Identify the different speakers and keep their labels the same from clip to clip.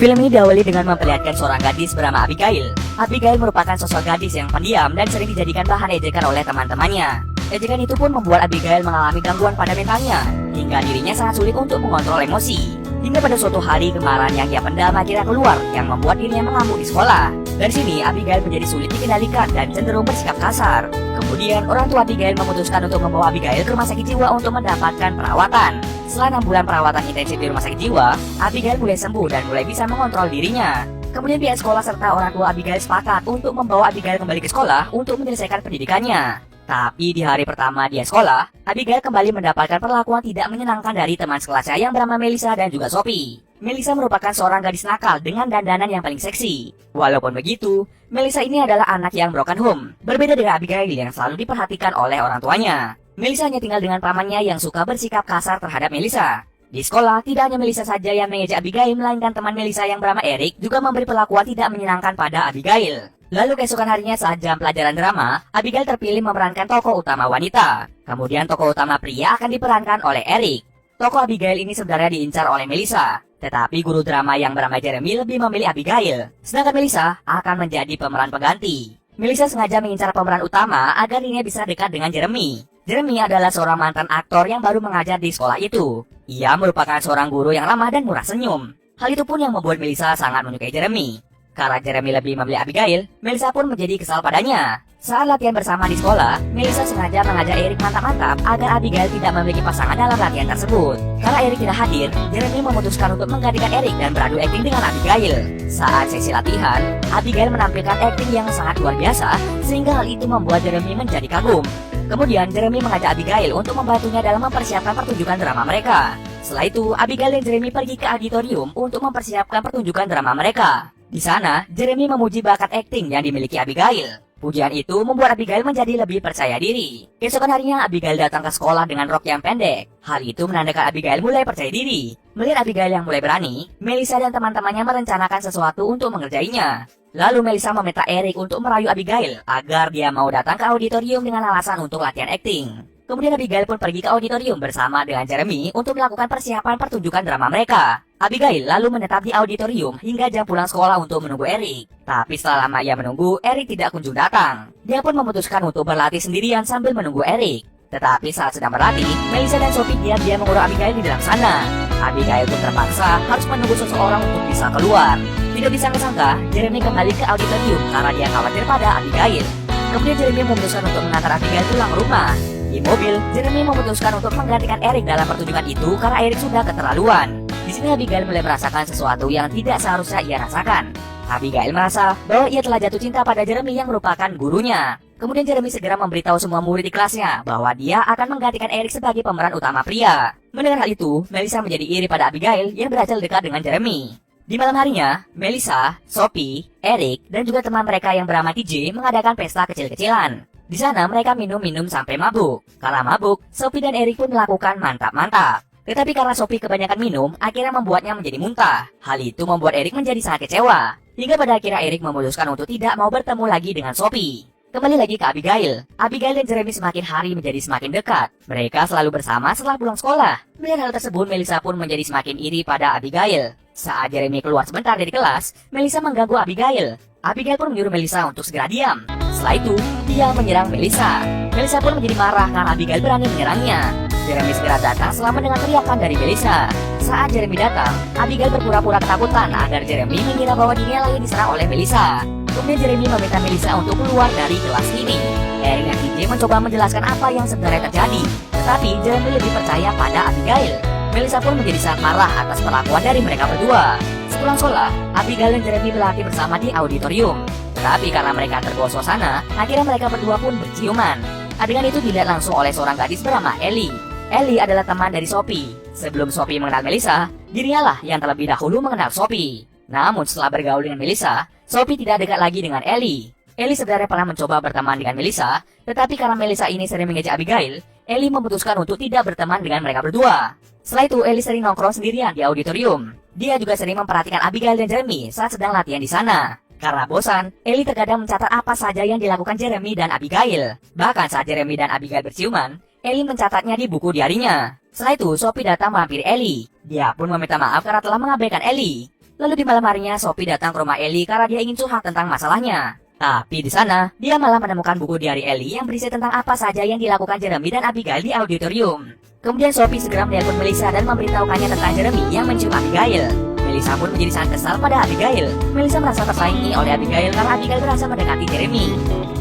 Speaker 1: Film ini diawali dengan memperlihatkan seorang gadis bernama Abigail. Abigail merupakan sosok gadis yang pendiam dan sering dijadikan bahan ejekan oleh teman-temannya. Ejekan itu pun membuat Abigail mengalami gangguan pada mentalnya, hingga dirinya sangat sulit untuk mengontrol emosi. Hingga pada suatu hari kemarahan yang ia pendam akhirnya keluar, yang membuat dirinya mengamuk di sekolah. Dari sini Abigail menjadi sulit dikendalikan dan cenderung bersikap kasar. Kemudian orang tua Abigail memutuskan untuk membawa Abigail ke rumah sakit jiwa untuk mendapatkan perawatan. Setelah 6 bulan perawatan intensif di rumah sakit jiwa, Abigail mulai sembuh dan mulai bisa mengontrol dirinya. Kemudian pihak sekolah serta orang tua Abigail sepakat untuk membawa Abigail kembali ke sekolah untuk menyelesaikan pendidikannya. Tapi di hari pertama dia sekolah, Abigail kembali mendapatkan perlakuan tidak menyenangkan dari teman sekelasnya yang bernama Melissa dan juga Sophie. Melissa merupakan seorang gadis nakal dengan dandanan yang paling seksi. Walaupun begitu, Melissa ini adalah anak yang broken home, berbeda dengan Abigail yang selalu diperhatikan oleh orang tuanya. Melissa hanya tinggal dengan pamannya yang suka bersikap kasar terhadap Melissa. Di sekolah, tidak hanya Melissa saja yang mengejek Abigail, melainkan teman Melissa yang bernama Eric juga memberi perlakuan tidak menyenangkan pada Abigail. Lalu keesokan harinya saat jam pelajaran drama, Abigail terpilih memerankan tokoh utama wanita. Kemudian tokoh utama pria akan diperankan oleh Eric. Tokoh Abigail ini sebenarnya diincar oleh Melissa, tetapi guru drama yang bernama Jeremy lebih memilih Abigail, sedangkan Melissa akan menjadi pemeran pengganti. Melissa sengaja mengincar pemeran utama agar dirinya bisa dekat dengan Jeremy. Jeremy adalah seorang mantan aktor yang baru mengajar di sekolah itu. Ia merupakan seorang guru yang ramah dan murah senyum. Hal itu pun yang membuat Melissa sangat menyukai Jeremy. Karena Jeremy lebih memilih Abigail, Melissa pun menjadi kesal padanya. Saat latihan bersama di sekolah, Melissa sengaja mengajak Eric mantap-mantap agar Abigail tidak memiliki pasangan dalam latihan tersebut. Karena Eric tidak hadir, Jeremy memutuskan untuk menggantikan Eric dan beradu akting dengan Abigail. Saat sesi latihan, Abigail menampilkan akting yang sangat luar biasa, sehingga hal itu membuat Jeremy menjadi kagum. Kemudian Jeremy mengajak Abigail untuk membantunya dalam mempersiapkan pertunjukan drama mereka. Setelah itu, Abigail dan Jeremy pergi ke auditorium untuk mempersiapkan pertunjukan drama mereka. Di sana, Jeremy memuji bakat akting yang dimiliki Abigail. Pujian itu membuat Abigail menjadi lebih percaya diri. Keesokan harinya, Abigail datang ke sekolah dengan rok yang pendek. Hal itu menandakan Abigail mulai percaya diri. Melihat Abigail yang mulai berani, Melissa dan teman-temannya merencanakan sesuatu untuk mengerjainya. Lalu Melissa meminta Eric untuk merayu Abigail agar dia mau datang ke auditorium dengan alasan untuk latihan akting. Kemudian Abigail pun pergi ke auditorium bersama dengan Jeremy untuk melakukan persiapan pertunjukan drama mereka. Abigail lalu menetap di auditorium hingga jam pulang sekolah untuk menunggu Eric. Tapi setelah lama ia menunggu, Eric tidak kunjung datang. Dia pun memutuskan untuk berlatih sendirian sambil menunggu Eric. Tetapi saat sedang berlatih, Melissa dan Sophie diam-diam mengurung Abigail di dalam sana. Abigail pun terpaksa harus menunggu seseorang untuk bisa keluar. Tidak disangka-sangka, Jeremy kembali ke auditorium karena dia khawatir pada Abigail. Kemudian Jeremy memutuskan untuk mengantar Abigail pulang ke rumah. Di mobil, Jeremy memutuskan untuk menggantikan Eric dalam pertunjukan itu karena Eric sudah keterlaluan. Di sini Abigail mulai merasakan sesuatu yang tidak seharusnya ia rasakan. Abigail merasa bahwa ia telah jatuh cinta pada Jeremy yang merupakan gurunya. Kemudian Jeremy segera memberitahu semua murid di kelasnya bahwa dia akan menggantikan Eric sebagai pemeran utama pria. Mendengar hal itu, Melissa menjadi iri pada Abigail yang berhasil dekat dengan Jeremy. Di malam harinya, Melissa, Sophie, Eric, dan juga teman mereka yang bernama TJ mengadakan pesta kecil-kecilan. Di sana mereka minum-minum sampai mabuk. Karena mabuk, Sophie dan Eric pun melakukan mantap-mantap. Tetapi karena Sophie kebanyakan minum, akhirnya membuatnya menjadi muntah. Hal itu membuat Eric menjadi sangat kecewa. Hingga pada akhirnya Eric memutuskan untuk tidak mau bertemu lagi dengan Sophie. Kembali lagi ke Abigail. Abigail dan Jeremy semakin hari menjadi semakin dekat. Mereka selalu bersama setelah pulang sekolah. Melihat hal tersebut, Melissa pun menjadi semakin iri pada Abigail. Saat Jeremy keluar sebentar dari kelas, Melissa mengganggu Abigail. Abigail pun menyuruh Melissa untuk segera diam. Setelah itu, dia menyerang Melissa. Melissa pun menjadi marah karena Abigail berani menyerangnya. Jeremy segera datang setelah mendengar teriakan dari Melissa. Saat Jeremy datang, Abigail berpura-pura ketakutan agar Jeremy mengira bahwa dirinya lagi diserang oleh Melissa. Kemudian Jeremy meminta Melissa untuk keluar dari kelas ini. Eric dan TJ mencoba menjelaskan apa yang sebenarnya terjadi, tetapi Jeremy lebih percaya pada Abigail. Melissa pun menjadi sangat marah atas perlakuan dari mereka berdua. Sepulang sekolah, Abigail dan Jeremy berlatih bersama di auditorium. Tapi karena mereka terbawa suasana, akhirnya mereka berdua pun berciuman. Adegan itu dilihat langsung oleh seorang gadis bernama Ellie. Ellie adalah teman dari Sophie. Sebelum Sophie mengenal Melissa, dirinya lah yang terlebih dahulu mengenal Sophie. Namun setelah bergaul dengan Melissa, Sophie tidak dekat lagi dengan Ellie. Ellie sebenarnya pernah mencoba berteman dengan Melissa, tetapi karena Melissa ini sering mengejek Abigail, Ellie memutuskan untuk tidak berteman dengan mereka berdua. Setelah itu, Ellie sering nongkrong sendirian di auditorium. Dia juga sering memperhatikan Abigail dan Jeremy saat sedang latihan di sana. Karena bosan, Ellie terkadang mencatat apa saja yang dilakukan Jeremy dan Abigail. Bahkan saat Jeremy dan Abigail berciuman, Ellie mencatatnya di buku diarinya. Setelah itu, Sophie datang menghampiri Ellie. Dia pun meminta maaf karena telah mengabaikan Ellie. Lalu di malam harinya Sophie datang ke rumah Ellie karena dia ingin curhat tentang masalahnya. Tapi di sana, dia malah menemukan buku diari Ellie yang berisi tentang apa saja yang dilakukan Jeremy dan Abigail di auditorium. Kemudian Sophie segera menelpon Melissa dan memberitahukannya tentang Jeremy yang mencium Abigail. Melissa pun menjadi sangat kesal pada Abigail. Melissa merasa tersaingi oleh Abigail karena Abigail berhasil mendekati Jeremy.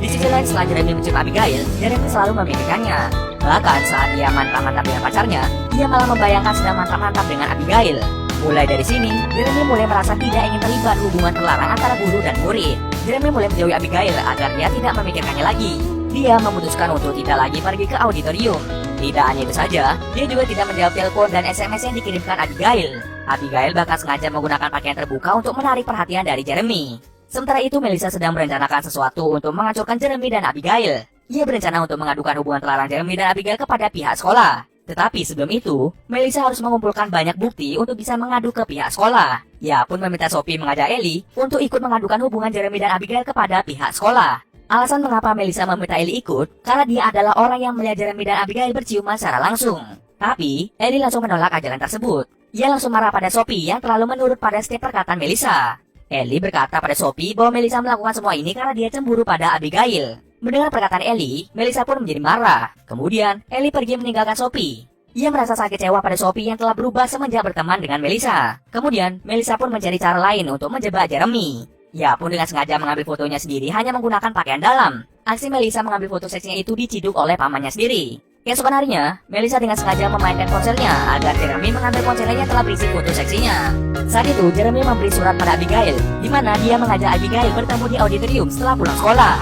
Speaker 1: Di sisi lain, setelah Jeremy mencium Abigail, Jeremy selalu memikirkannya. Bahkan saat dia mantap-mantap dengan pacarnya, dia malah membayangkan sedang mantap-mantap dengan Abigail. Mulai dari sini, Jeremy mulai merasa tidak ingin terlibat hubungan terlarang antara guru dan murid. Jeremy mulai menjauhi Abigail agar dia tidak memikirkannya lagi. Dia memutuskan untuk tidak lagi pergi ke auditorium. Tidak hanya itu saja, dia juga tidak menjawab telepon dan SMS yang dikirimkan Abigail. Abigail bahkan sengaja menggunakan pakaian terbuka untuk menarik perhatian dari Jeremy. Sementara itu, Melissa sedang merencanakan sesuatu untuk menghancurkan Jeremy dan Abigail. Ia berencana untuk mengadukan hubungan terlarang Jeremy dan Abigail kepada pihak sekolah. Tetapi sebelum itu, Melissa harus mengumpulkan banyak bukti untuk bisa mengadu ke pihak sekolah. Ia pun meminta Sophie mengajak Ellie untuk ikut mengadukan hubungan Jeremy dan Abigail kepada pihak sekolah. Alasan mengapa Melissa meminta Ellie ikut, karena dia adalah orang yang melihat Jeremy dan Abigail berciuman secara langsung. Tapi, Ellie langsung menolak ajaran tersebut. Ia langsung marah pada Sophie yang terlalu menurut pada setiap perkataan Melissa. Ellie berkata pada Sophie bahwa Melissa melakukan semua ini karena dia cemburu pada Abigail. Mendengar perkataan Ellie, Melissa pun menjadi marah. Kemudian, Ellie pergi meninggalkan Sophie. Ia merasa sangat kecewa pada Sophie yang telah berubah semenjak berteman dengan Melissa. Kemudian, Melissa pun mencari cara lain untuk menjebak Jeremy. Ia pun dengan sengaja mengambil fotonya sendiri hanya menggunakan pakaian dalam. Aksi Melissa mengambil foto seksinya itu diciduk oleh pamannya sendiri. Keesokan harinya, Melissa dengan sengaja memainkan ponselnya agar Jeremy mengambil ponselnya yang telah berisi foto seksinya. Saat itu, Jeremy memberi surat pada Abigail, di mana dia mengajak Abigail bertemu di auditorium setelah pulang sekolah.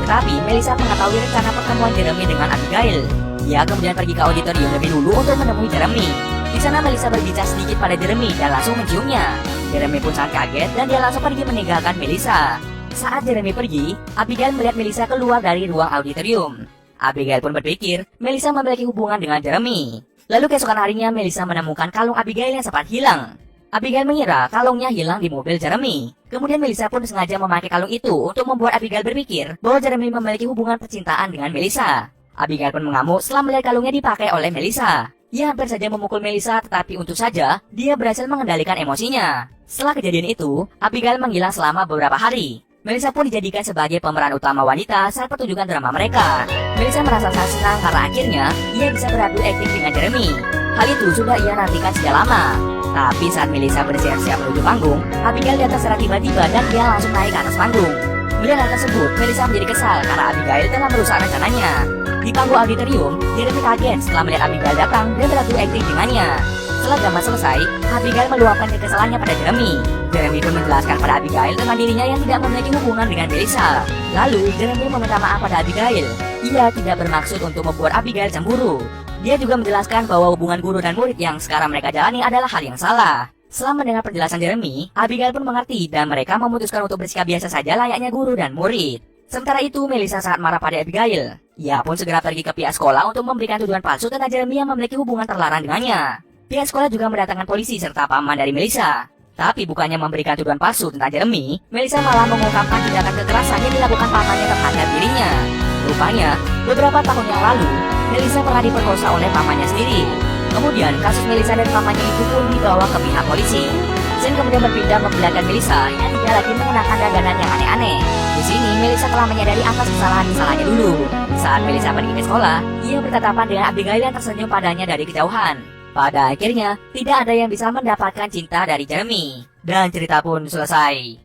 Speaker 1: Tetapi, Melissa mengetahui rencana pertemuan Jeremy dengan Abigail. Dia kemudian pergi ke auditorium lebih dulu untuk menemui Jeremy. Di sana, Melissa berbicara sedikit pada Jeremy dan langsung menciumnya. Jeremy pun sangat kaget dan dia langsung pergi meninggalkan Melissa. Saat Jeremy pergi, Abigail melihat Melissa keluar dari ruang auditorium. Abigail pun berpikir Melissa memiliki hubungan dengan Jeremy. Lalu keesokan harinya Melissa menemukan kalung Abigail yang sempat hilang. Abigail mengira kalungnya hilang di mobil Jeremy. Kemudian Melissa pun sengaja memakai kalung itu untuk membuat Abigail berpikir bahwa Jeremy memiliki hubungan percintaan dengan Melissa. Abigail pun mengamuk setelah melihat kalungnya dipakai oleh Melissa. Ia hampir saja memukul Melissa, tetapi untung saja dia berhasil mengendalikan emosinya. Setelah kejadian itu, Abigail menghilang selama beberapa hari. Melissa pun dijadikan sebagai pemeran utama wanita saat pertunjukan drama mereka. Melissa merasa sangat senang karena akhirnya ia bisa beradu akting dengan Jeremy. Hal itu sudah ia nantikan sejak lama. Tapi saat Melissa bersiap-siap menuju panggung, Abigail datang secara tiba-tiba dan dia langsung naik ke atas panggung. Melihat hal tersebut, Melissa menjadi kesal karena Abigail telah merusak rencananya. Di panggung auditorium, Jeremy kaget setelah melihat Abigail datang dan beradu akting dengannya. Setelah drama selesai, Abigail meluapkan kekesalannya pada Jeremy. Jeremy pun menjelaskan pada Abigail tentang dirinya yang tidak memiliki hubungan dengan Melissa. Lalu, Jeremy meminta maaf pada Abigail. Ia tidak bermaksud untuk membuat Abigail cemburu. Dia juga menjelaskan bahwa hubungan guru dan murid yang sekarang mereka jalani adalah hal yang salah. Setelah mendengar penjelasan Jeremy, Abigail pun mengerti dan mereka memutuskan untuk bersikap biasa saja layaknya guru dan murid. Sementara itu, Melissa sangat marah pada Abigail. Ia pun segera pergi ke pihak sekolah untuk memberikan tuduhan palsu tentang Jeremy yang memiliki hubungan terlarang dengannya. Pihak sekolah juga mendatangkan polisi serta paman dari Melissa. Tapi bukannya memberikan tuduhan palsu tentang Jeremy, Melissa malah mengungkapkan tindakan kekerasan yang dilakukan pamannya terhadap dirinya. Rupanya, beberapa tahun yang lalu, Melissa pernah diperkosa oleh pamannya sendiri. Kemudian, kasus Melissa dan pamannya itu pun dibawa ke pihak polisi. Zen kemudian berpindah memperlihatkan Melissa yang tidak lagi mengenakan dandanan yang aneh-aneh. Di sini, Melissa telah menyadari atas kesalahan-kesalahannya dulu. Saat Melissa pergi ke sekolah, ia bertatapan dengan Abigail yang tersenyum padanya dari kejauhan. Pada akhirnya, tidak ada yang bisa mendapatkan cinta dari Jeremy. Dan cerita pun selesai.